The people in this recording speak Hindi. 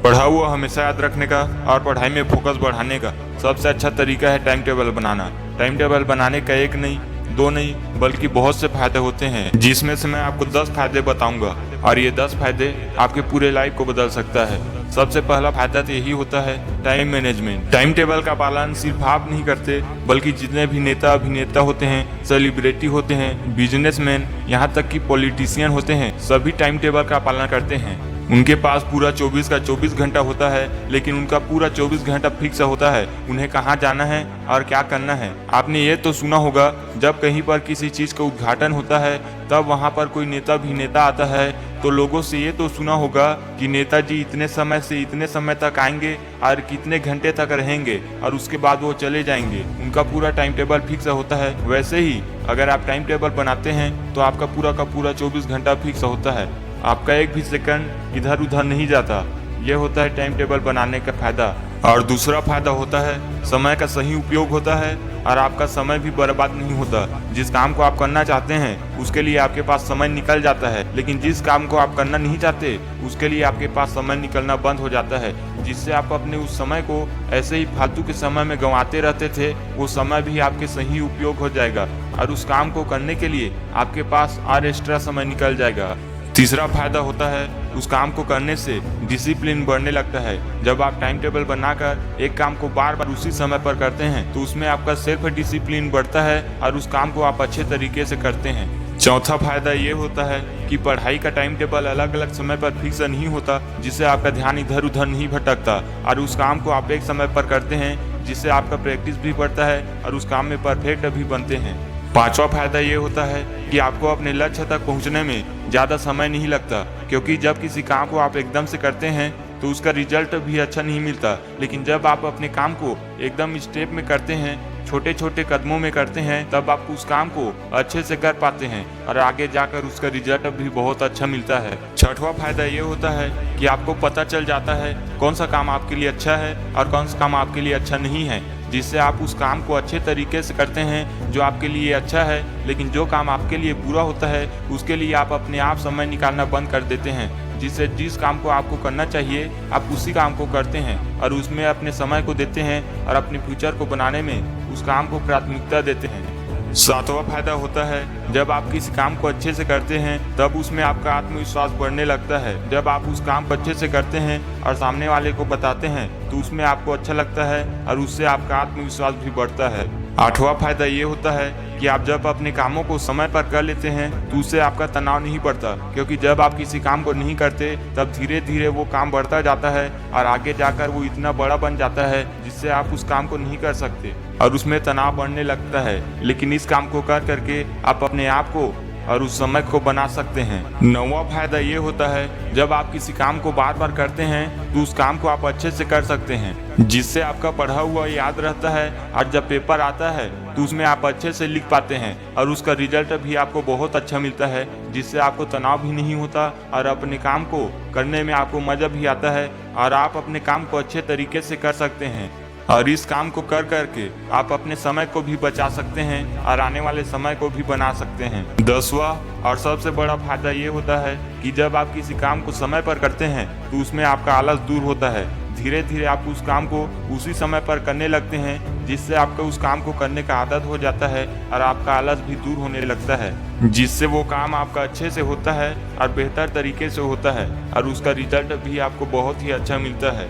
पढ़ा हुआ हमेशा याद रखने का और पढ़ाई में फोकस बढ़ाने का सबसे अच्छा तरीका है टाइम टेबल बनाना। टाइम टेबल बनाने का एक नहीं, दो नहीं, बल्कि बहुत से फायदे होते हैं, जिसमें से मैं आपको 10 फायदे बताऊंगा और ये 10 फायदे आपके पूरे लाइफ को बदल सकता है। सबसे पहला फायदा तो यही होता है टाइम मैनेजमेंट। टाइम टेबल का पालन सिर्फ आप नहीं करते, बल्कि जितने भी नेता अभिनेता होते हैं, सेलिब्रिटी होते हैं, बिजनेसमैन, यहाँ तक कि पॉलिटिशियन होते हैं, सभी टाइम टेबल का पालन करते हैं। उनके पास पूरा 24 का 24 घंटा होता है, लेकिन उनका पूरा 24 घंटा फिक्स होता है उन्हें कहाँ जाना है और क्या करना है। आपने ये तो सुना होगा, जब कहीं पर किसी चीज का उद्घाटन होता है तब वहाँ पर कोई नेता अभिनेता आता है तो लोगों से ये तो सुना होगा कि नेताजी इतने समय से इतने समय तक आएंगे और कितने घंटे तक रहेंगे और उसके बाद वो चले जाएंगे। उनका पूरा टाइम टेबल फिक्स होता है। वैसे ही अगर आप टाइम टेबल बनाते हैं तो आपका पूरा का पूरा 24 घंटा फिक्स होता है, आपका एक भी सेकंड इधर उधर नहीं जाता। ये होता है टाइम टेबल बनाने का फायदा। और दूसरा फायदा होता है समय का सही उपयोग होता है और आपका समय भी बर्बाद नहीं होता। जिस काम को आप करना चाहते हैं उसके लिए आपके पास समय निकल जाता है, लेकिन जिस काम को आप करना नहीं चाहते उसके लिए आपके पास समय निकलना बंद हो जाता है, जिससे आप अपने उस समय को ऐसे ही फालतू के समय में गंवाते रहते थे, वो समय भी आपके सही उपयोग हो जाएगा और उस काम को करने के लिए आपके पास और एक्स्ट्रा समय निकल जाएगा। तीसरा फायदा होता है उस काम को करने से डिसिप्लिन बढ़ने लगता है। जब आप टाइम टेबल बनाकर एक काम को बार बार उसी समय पर करते हैं तो उसमें आपका सेल्फ डिसिप्लिन बढ़ता है और उस काम को आप अच्छे तरीके से करते हैं। चौथा फायदा ये होता है कि पढ़ाई का टाइम टेबल अलग अलग समय पर फिक्स नहीं होता, जिससे आपका ध्यान इधर उधर नहीं भटकता और उस काम को आप एक समय पर करते हैं, जिससे आपका प्रैक्टिस भी बढ़ता है और उस काम में परफेक्ट भी बनते हैं। पांचवा फायदा ये होता है कि आपको अपने लक्ष्य तक पहुंचने में ज़्यादा समय नहीं लगता, क्योंकि जब किसी काम को आप एकदम से करते हैं तो उसका रिजल्ट भी अच्छा नहीं मिलता, लेकिन जब आप अपने काम को एकदम स्टेप में करते हैं, छोटे छोटे कदमों में करते हैं, तब आप उस काम को अच्छे से कर पाते हैं और आगे जाकर उसका रिजल्ट भी बहुत अच्छा मिलता है। छठवां फायदा ये होता है कि आपको पता चल जाता है कौन सा काम आपके लिए अच्छा है और कौन सा काम आपके लिए अच्छा नहीं है, जिससे आप उस काम को अच्छे तरीके से करते हैं जो आपके लिए अच्छा है, लेकिन जो काम आपके लिए बुरा होता है उसके लिए आप अपने आप समय निकालना बंद कर देते हैं, जिससे जिस काम को आपको करना चाहिए आप उसी काम को करते हैं और उसमें अपने समय को देते हैं और अपने फ्यूचर को बनाने में उस काम को प्राथमिकता देते हैं। सातवां फायदा होता है जब आप किसी काम को अच्छे से करते हैं तब उसमें आपका आत्मविश्वास बढ़ने लगता है। जब आप उस काम को अच्छे से करते हैं और सामने वाले को बताते हैं तो उसमें आपको अच्छा लगता है और उससे आपका आत्मविश्वास भी बढ़ता है। आठवां फायदा ये होता है कि आप जब अपने कामों को समय पर कर लेते हैं तो उससे आपका तनाव नहीं बढ़ता, क्योंकि जब आप किसी काम को नहीं करते तब धीरे धीरे वो काम बढ़ता जाता है और आगे जाकर वो इतना बड़ा बन जाता है जिससे आप उस काम को नहीं कर सकते और उसमें तनाव बढ़ने लगता है। लेकिन इस काम को कर करके आप अपने आप को और उस समय को बना सकते हैं। नौवां फायदा ये होता है जब आप किसी काम को बार बार करते हैं तो उस काम को आप अच्छे से कर सकते हैं, जिससे आपका पढ़ा हुआ याद रहता है और जब पेपर आता है तो उसमें आप अच्छे से लिख पाते हैं और उसका रिजल्ट भी आपको बहुत अच्छा मिलता है, जिससे आपको तनाव भी नहीं होता और अपने काम को करने में आपको मजा भी आता है और आप अपने काम को अच्छे तरीके से कर सकते हैं। और इस काम को कर करके आप अपने समय को भी बचा सकते हैं और आने वाले समय को भी बना सकते हैं। 10वां और सबसे बड़ा फायदा ये होता है कि जब आप किसी काम को समय पर करते हैं तो उसमें आपका आलस दूर होता है। धीरे धीरे आप उस काम को उसी समय पर करने लगते हैं, जिससे आपको उस काम को करने का आदत हो जाता है और आपका आलस भी दूर होने लगता है, जिससे वो काम आपका अच्छे से होता है और बेहतर तरीके से होता है और उसका रिजल्ट भी आपको बहुत ही अच्छा मिलता है।